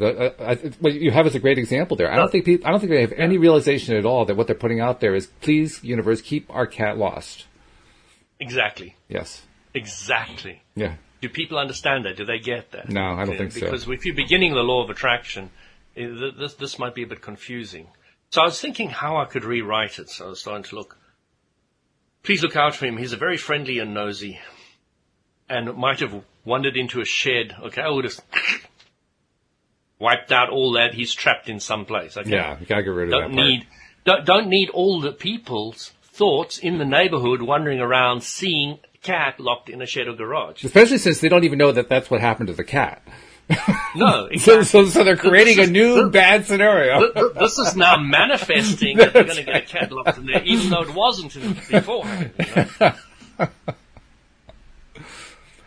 What you have is a great example there. I don't think they have any realization at all that what they're putting out there is, please, universe, keep our cat lost. Exactly. Yes. Exactly. Yeah. Do people understand that? Do they get that? No, I don't think so. Because if you're beginning the law of attraction, this might be a bit confusing. So I was thinking how I could rewrite it. So I was starting to look. Please look out for him. He's a very friendly and nosy, and might have wandered into a shed. Okay, I would have wiped out all that. He's trapped in some place. Okay? Yeah, you gotta get rid of that. Don't need all the people's thoughts in the neighborhood wandering around seeing a cat locked in a shed or garage. Especially since they don't even know that that's what happened to the cat. No, exactly. So they're creating a new bad scenario. This is now manifesting that they're going to get a cat locked in there, even though it wasn't beforehand. You know?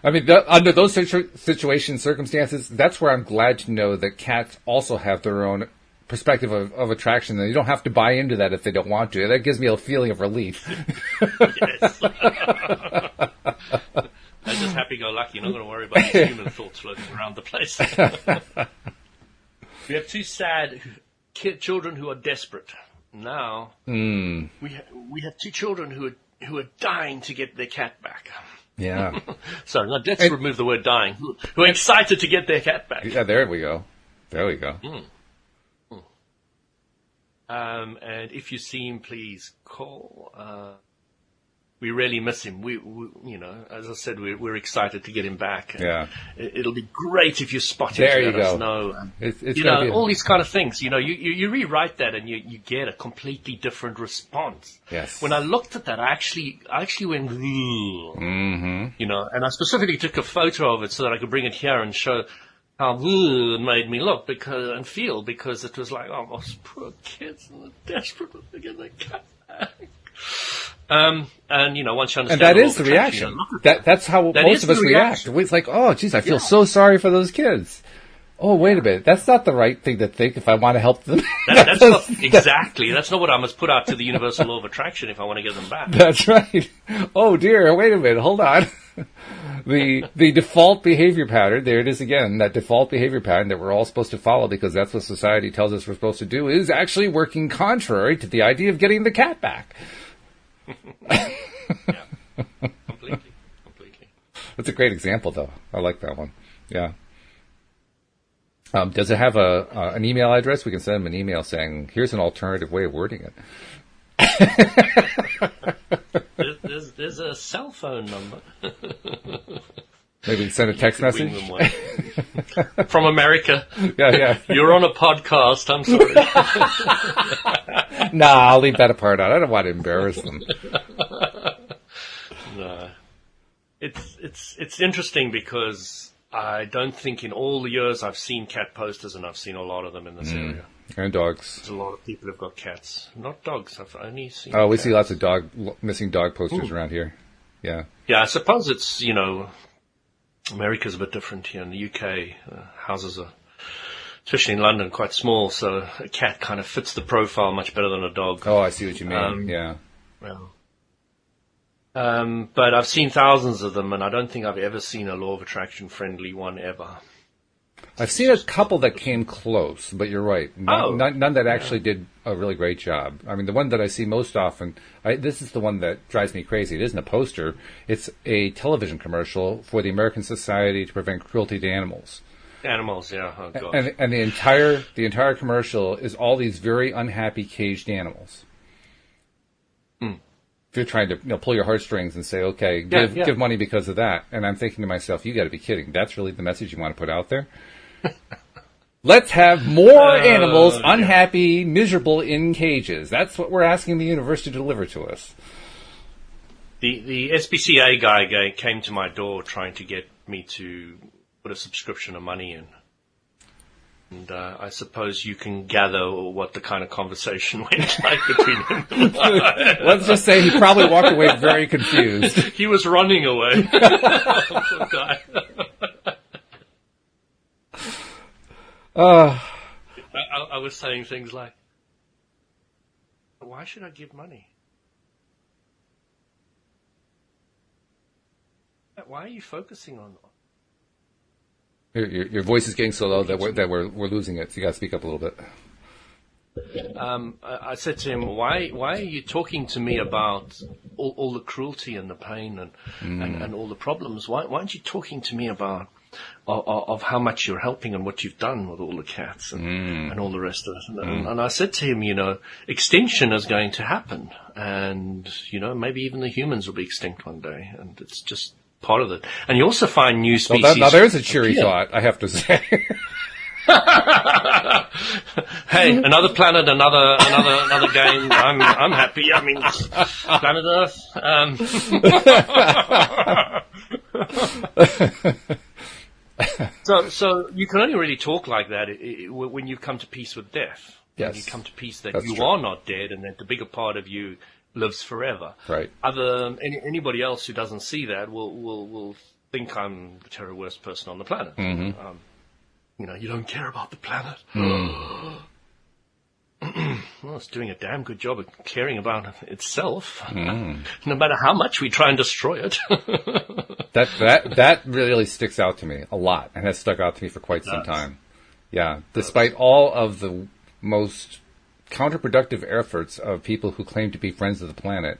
I mean, under those circumstances, that's where I'm glad to know that cats also have their own perspective of attraction, and you don't have to buy into that if they don't want to. That gives me a feeling of relief. Yes. They're just happy-go-lucky. You're not going to worry about these human thoughts floating around the place. We have 2 sad children who are desperate. Now, we have 2 children who are dying to get their cat back. Yeah. Sorry, let's remove the word dying. Who are excited to get their cat back. Yeah, there we go. There we go. And if you see him, please call. We really miss him. We you know, as I said, we're excited to get him back. Yeah. It'll be great if you spot him. There to you let us go. know. It's you know, all these kind of things. You know, you rewrite that and you get a completely different response. Yes. When I looked at that, I actually went, you know, and I specifically took a photo of it so that I could bring it here and show how it made me look because it was like, oh, those poor kids, and they're desperate to get their cat back. And you know, once you understand, and that is the reaction. That's how most of us react. It's like, oh, geez, I feel so sorry for those kids. Oh, wait a minute, that's not the right thing to think if I want to help them. That's not what I must put out to the universal law of attraction if I want to get them back. That's right. Oh dear, wait a minute, hold on. The default behavior pattern, there it is again, that default behavior pattern that we're all supposed to follow because that's what society tells us we're supposed to do, is actually working contrary to the idea of getting the cat back. Yeah, completely. That's a great example, though. I like that one. Yeah. Does it have an email address? We can send them an email saying, here's an alternative way of wording it. There's a cell phone number. Maybe send a text message? From America. Yeah. You're on a podcast, I'm sorry. Nah, I'll leave that part out. I don't want to embarrass them. No. It's interesting because I don't think in all the years I've seen cat posters, and I've seen a lot of them in this area. And dogs. There's a lot of people who've got cats. Not dogs, I've only seen we cats. see lots of missing dog posters around here. Yeah. Yeah, I suppose it's, you know, America's a bit different here. In the UK, houses are, especially in London, quite small, so a cat kind of fits the profile much better than a dog. Oh, I see what you mean. Yeah. Well, but I've seen thousands of them, and I don't think I've ever seen a law of attraction friendly one ever. I've seen a couple that came close, but you're right. None that actually did a really great job. I mean, the one that I see most often, this is the one that drives me crazy. It isn't a poster. It's a television commercial for the American Society to Prevent Cruelty to Animals. Animals, yeah. Oh, God. And the entire commercial is all these very unhappy caged animals. If you're trying to pull your heartstrings and say, okay, give money because of that. And I'm thinking to myself, you got to be kidding. That's really the message you want to put out there? Let's have more animals unhappy, miserable in cages. That's what we're asking the universe to deliver to us. The SPCA guy came to my door trying to get me to put a subscription of money in. And I suppose you can gather what the kind of conversation went like between him and I. Let's just say he probably walked away very confused. He was running away. Poor guy. I was saying things like, why should I give money? Why are you focusing on... Your voice is getting so low that we're losing it, so you got to speak up a little bit. I said to him, why are you talking to me about all the cruelty and the pain and all the problems? Why aren't you talking to me about of how much you're helping and what you've done with all the cats and all the rest of it? And I said to him, extinction is going to happen, and maybe even the humans will be extinct one day, and it's just part of it. And you also find new species. Well, now there's a cheery thought, I have to say. Hey, another planet, another game. I'm happy. I mean, planet Earth. So you can only really talk like that when you come to peace with death. Yes, when you come to peace that that's you true. are not dead, and that the bigger part of you lives forever. Right. Anybody else who doesn't see that will think I'm the terrible worst person on the planet. Mm-hmm. You don't care about the planet. Well, it's doing a damn good job of caring about itself, no matter how much we try and destroy it. That really sticks out to me a lot, and has stuck out to me for quite some time. Yeah, despite all of the most counterproductive efforts of people who claim to be friends of the planet,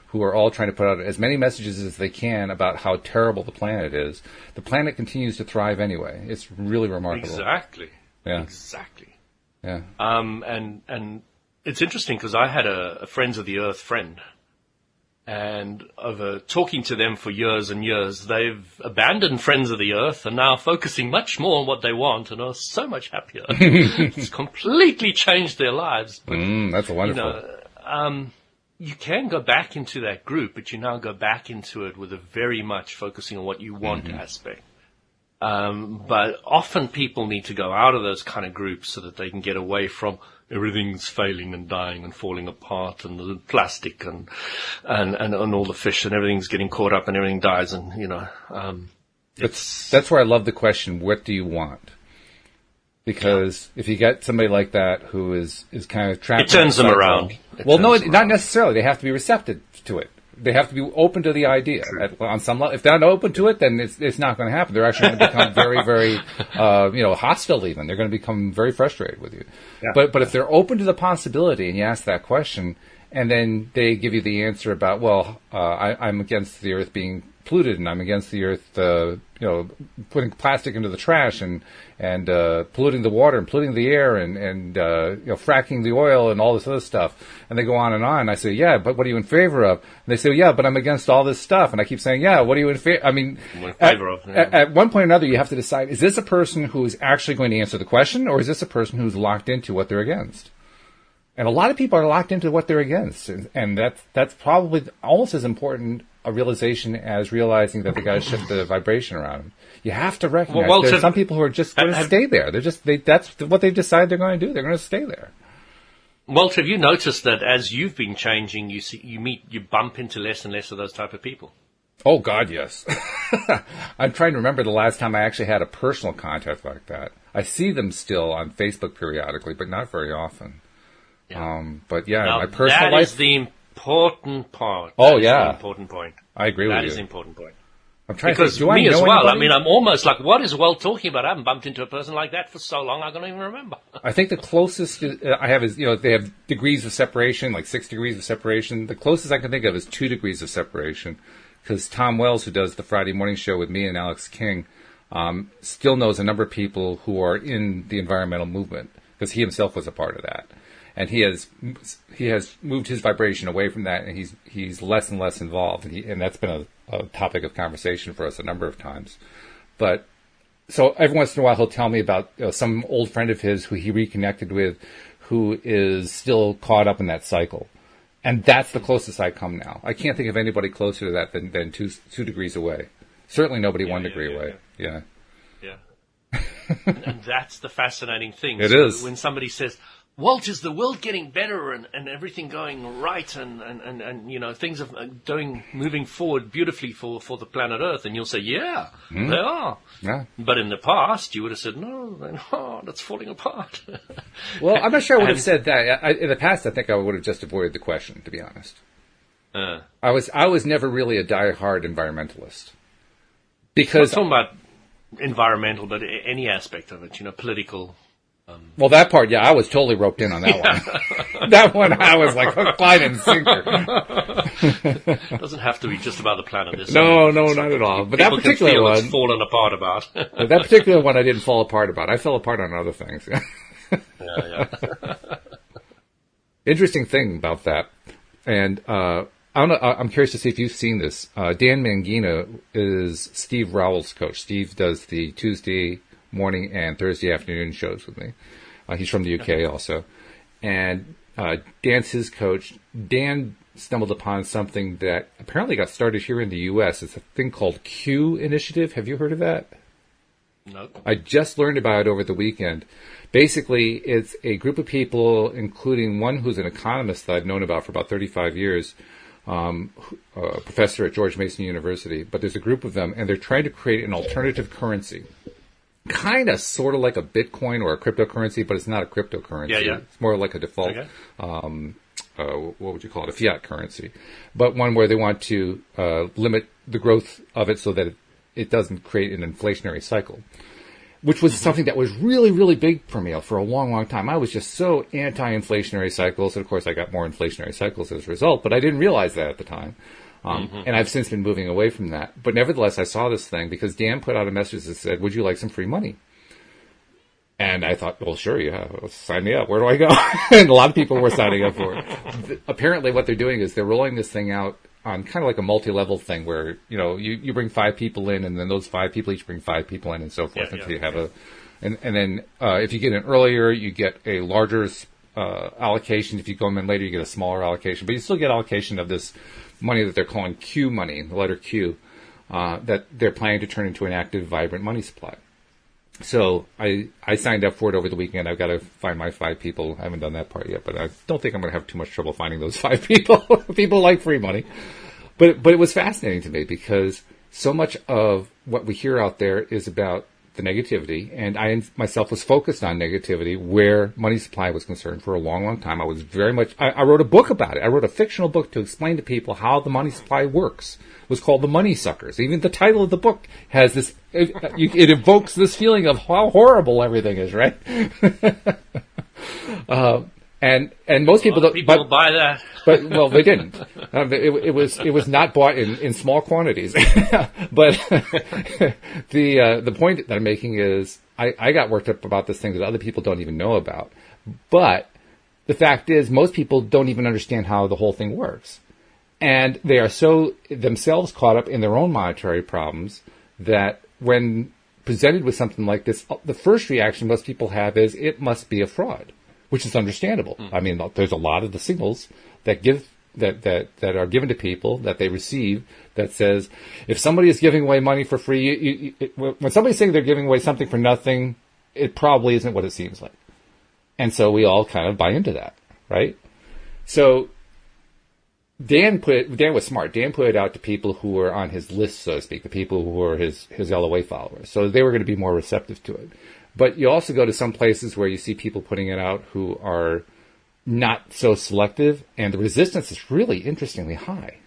who are all trying to put out as many messages as they can about how terrible the planet is, the planet continues to thrive anyway. It's really remarkable. Exactly. Yeah. Exactly. Yeah. And it's interesting because I had a Friends of the Earth friend, and over talking to them for years and years, they've abandoned Friends of the Earth and now focusing much more on what they want and are so much happier. It's completely changed their lives. But, that's wonderful. You can go back into that group, but you now go back into it with a very much focusing on what you want aspect. But often people need to go out of those kind of groups so that they can get away from everything's failing and dying and falling apart, and the plastic and all the fish and everything's getting caught up and everything dies, and that's where I love the question, what do you want? Because if you get somebody like that who is kind of trapped, it turns them around. Not necessarily. They have to be receptive to it. They have to be open to the idea on some level. If they're not open to it, then it's not going to happen. They're actually going to become very, very, hostile. Even they're going to become very frustrated with you. Yeah. But if they're open to the possibility, and you ask that question, and then they give you the answer about, I'm against the Earth being polluted, and I'm against the Earth, putting plastic into the trash and polluting the water and polluting the air and fracking the oil and all this other stuff. And they go on. And I say, yeah, but what are you in favor of? And they say, yeah, but I'm against all this stuff. And I keep saying, yeah, what are you in favor? I mean, at one point or another, you have to decide: is this a person who is actually going to answer the question, or is this a person who's locked into what they're against? And a lot of people are locked into what they're against, and that's probably almost as important a realization as realizing that they got to shift the vibration around them. You have to recognize there's some people who are just going to stay there. That's what they've decided they're going to do. They're going to stay there. Walt, have you noticed that as you've been changing, you bump into less and less of those type of people? Oh God, yes. I'm trying to remember the last time I actually had a personal contact like that. I see them still on Facebook periodically, but not very often. Yeah. But yeah, now, my personal life. That is the important part. Oh, yeah. The important point. I agree with you. That is the important point. I'm trying because to think, do me I know as well. anybody? I mean, I'm almost like, what is Walt talking about? I haven't bumped into a person like that for so long, I don't even remember. I think the closest I have is, they have degrees of separation, like 6 degrees of separation. The closest I can think of is 2 degrees of separation, because Tom Wells, who does the Friday morning show with me and Alex King, still knows a number of people who are in the environmental movement, because he himself was a part of that. And he has moved his vibration away from that, and he's less and less involved, and that's been a topic of conversation for us a number of times. But so every once in a while he'll tell me about some old friend of his who he reconnected with, who is still caught up in that cycle, and that's the closest I come now. I can't think of anybody closer to that than 2 degrees away. Certainly nobody 1 degree away. Yeah. And that's the fascinating thing. It is. When somebody says, Walt, is the world getting better and everything going right and things are moving forward beautifully for the planet Earth? And you'll say, yeah, they are. Yeah. But in the past, you would have said, no, they're not. It's falling apart. Well, I'm not sure I would have said that. In the past, I think I would have just avoided the question, to be honest. I was never really a die-hard environmentalist. Because I'm not talking about environmental, but any aspect of it, political. Well, that part, yeah, I was totally roped in on that one. That one, I was like hook, line, and sinker. It doesn't have to be just about the planet. No, not at all. But that particular one, it's fallen apart about. That particular one, I didn't fall apart about. I fell apart on other things. Yeah. Interesting thing about that, and I'm curious to see if you've seen this. Dan Mangina is Steve Rowell's coach. Steve does the Tuesday morning and Thursday afternoon shows with me. He's from the UK also. And Dan's his coach. Dan stumbled upon something that apparently got started here in the US. It's a thing called Q Initiative. Have you heard of that? No. I just learned about it over the weekend. Basically, it's a group of people, including one who's an economist that I've known about for about 35 years, a professor at George Mason University. But there's a group of them, and they're trying to create an alternative currency. Kind of, sort of like a Bitcoin or a cryptocurrency, but it's not a cryptocurrency. Yeah. It's more like a default, what would you call it, a fiat currency. But one where they want to limit the growth of it so that it doesn't create an inflationary cycle, which was something that was really, really big for me for a long, long time. I was just so anti-inflationary cycles. And of course, I got more inflationary cycles as a result, but I didn't realize that at the time. And I've since been moving away from that. But nevertheless, I saw this thing because Dan put out a message that said, would you like some free money? And I thought, well, sure, yeah, sign me up. Where do I go? And a lot of people were signing up for it. Apparently what they're doing is they're rolling this thing out on kind of like a multi-level thing where, you bring 5 people in, and then those 5 people each bring 5 people in, and so forth. Until you have and then if you get in earlier, you get a larger allocation. If you go in later, you get a smaller allocation. But you still get allocation of this money that they're calling Q money, the letter Q, that they're planning to turn into an active, vibrant money supply. So I signed up for it over the weekend. I've got to find my 5 people. I haven't done that part yet, but I don't think I'm going to have too much trouble finding those 5 people. People like free money. But it was fascinating to me because so much of what we hear out there is about the negativity, and I myself was focused on negativity where money supply was concerned for a long, long time. I was very much, I wrote a book about it. I wrote a fictional book to explain to people how the money supply works. It was called The Money Suckers. Even the title of the book has this, it evokes this feeling of how horrible everything is, right? And most people don't. People buy that. But well, they didn't. It was not bought in small quantities. But the point that I'm making is I got worked up about this thing that other people don't even know about. But the fact is, most people don't even understand how the whole thing works, and they are so themselves caught up in their own monetary problems that when presented with something like this, the first reaction most people have is it must be a fraud. Which is understandable. I mean, there's a lot of the signals that are given to people that they receive that says if somebody is giving away money for free, when somebody's saying they're giving away something for nothing, it probably isn't what it seems like. And so we all kind of buy into that, right? So Dan was smart. Dan put it out to people who were on his list, so to speak, the people who were his LOA followers. So they were going to be more receptive to it. But you also go to some places where you see people putting it out who are not so selective, and the resistance is really interestingly high.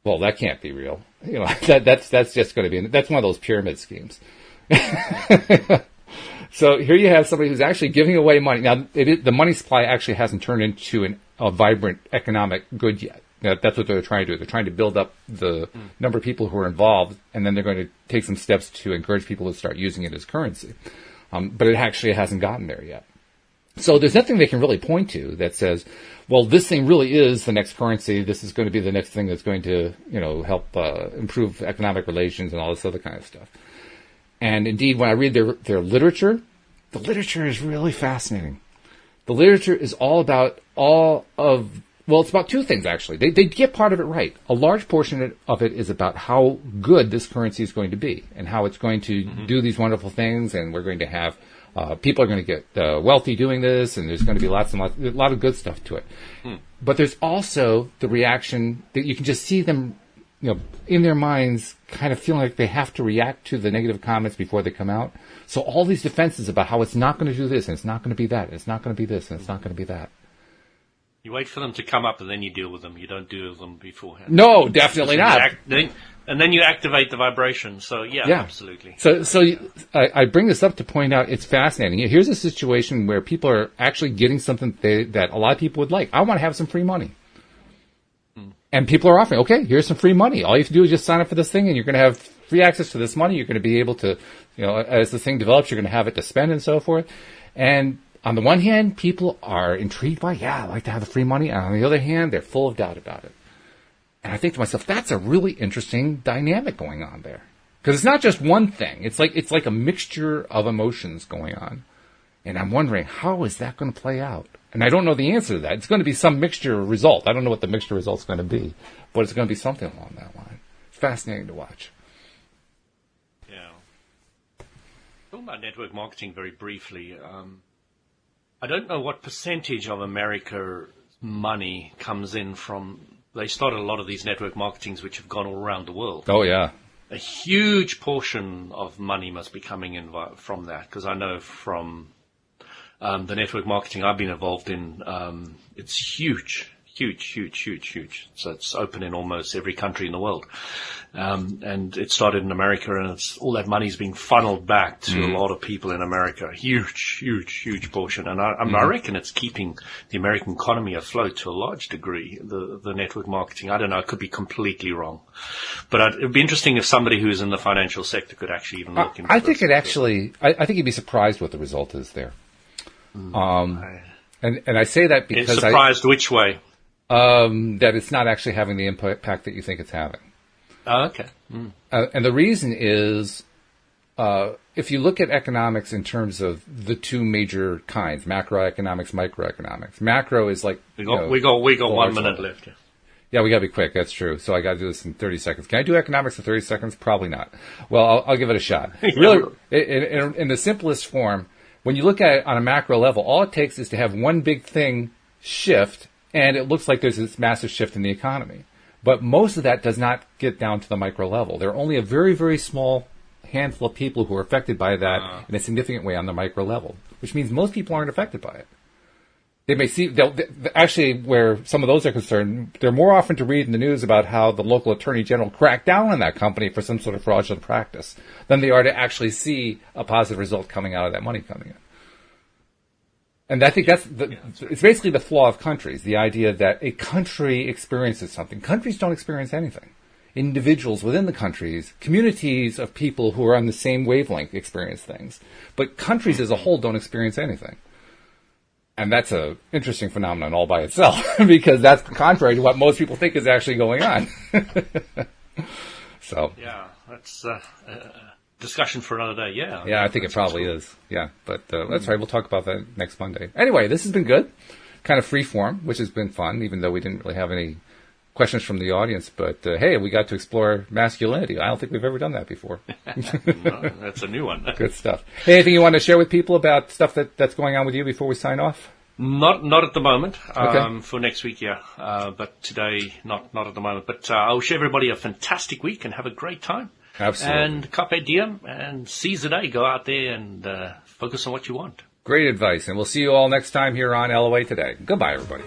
well, that can't be real. You know, that's just going to be, that's one of those pyramid schemes. So here you have somebody who's actually giving away money. Now, the money supply actually hasn't turned into a vibrant economic good yet. That's what they're trying to do. They're trying to build up the number of people who are involved, and then they're going to take some steps to encourage people to start using it as currency. But it actually hasn't gotten there yet. So there's nothing they can really point to that says, well, this thing really is the next currency. This is going to be the next thing that's going to, help improve economic relations and all this other kind of stuff. And indeed, when I read their literature, the literature is really fascinating. The literature is all about it's about two things, actually. They get part of it right. A large portion of it is about how good this currency is going to be and how it's going to do these wonderful things, and we're going to have people are going to get wealthy doing this, and there's going to be a lot of good stuff to it. But there's also the reaction that you can just see them, in their minds, kind of feeling like they have to react to the negative comments before they come out. So all these defenses about how it's not going to do this, and it's not going to be that, and it's not going to be this, and it's not going to be that. You wait for them to come up, and then you deal with them. You don't deal with them beforehand. No, definitely not. And then you activate the vibration. So, yeah. Absolutely. So I bring this up to point out it's fascinating. Here's a situation where people are actually getting something that a lot of people would like. I want to have some free money. And people are offering, okay, here's some free money. All you have to do is just sign up for this thing, and you're going to have free access to this money. You're going to be able to, as the thing develops, you're going to have it to spend and so forth. And on the one hand, people are intrigued by, I like to have the free money. And on the other hand, they're full of doubt about it. And I think to myself, that's a really interesting dynamic going on there. Because it's not just one thing. It's like a mixture of emotions going on. And I'm wondering, how is that going to play out? And I don't know the answer to that. It's going to be some mixture result. I don't know what the mixture result's going to be. But it's going to be something along that line. It's fascinating to watch. Yeah. Talking about network marketing very briefly, I don't know what percentage of America's money comes in from... They started a lot of these network marketings which have gone all around the world. Oh, yeah. A huge portion of money must be coming in from that, because I know from the network marketing I've been involved in, it's huge. So it's open in almost every country in the world. And it started in America, and all that money's being funneled back to a lot of people in America. Huge portion. And I reckon it's keeping the American economy afloat to a large degree, the network marketing. I don't know, I could be completely wrong. But it'd be interesting if somebody who's in the financial sector could actually even look into I think it actually, I think you'd be surprised what the result is there. And I say that because it's surprised which way? That it's not actually having the impact that you think it's having. Oh, okay. And the reason is, if you look at economics in terms of the two major kinds, macroeconomics, microeconomics. Macro is like... We got 1 minute left. Yeah, we got to be quick. That's true. So I got to do this in 30 seconds. Can I do economics in 30 seconds? Probably not. Well, I'll give it a shot. Really, in the simplest form, when you look at it on a macro level, all it takes is to have one big thing shift, and it looks like there's this massive shift in the economy. But most of that does not get down to the micro level. There are only a very, very small handful of people who are affected by that in a significant way on the micro level, which means most people aren't affected by it. They may see, actually, where some of those are concerned, they're more often to read in the news about how the local attorney general cracked down on that company for some sort of fraudulent practice than they are to actually see a positive result coming out of that money coming in. And I think it's basically the flaw of countries, the idea that a country experiences something. Countries don't experience anything. Individuals within the countries, communities of people who are on the same wavelength experience things. But countries as a whole don't experience anything. And that's an interesting phenomenon all by itself, because that's contrary to what most people think is actually going on. So. Yeah, that's discussion for another day. Yeah. Yeah, I think it probably is. Yeah, but that's right. We'll talk about that next Monday. Anyway, this has been good. Kind of free form, which has been fun, even though we didn't really have any questions from the audience. But hey, we got to explore masculinity. I don't think we've ever done that before. No, that's a new one. Good stuff. Hey, anything you want to share with people about stuff that's going on with you before we sign off? Not at the moment. Okay. For next week, yeah. But today, not at the moment. But I wish everybody a fantastic week and have a great time. Absolutely. And carpe diem and seize the day. Go out there and focus on what you want. Great advice. And we'll see you all next time here on LOA Today. Goodbye, everybody.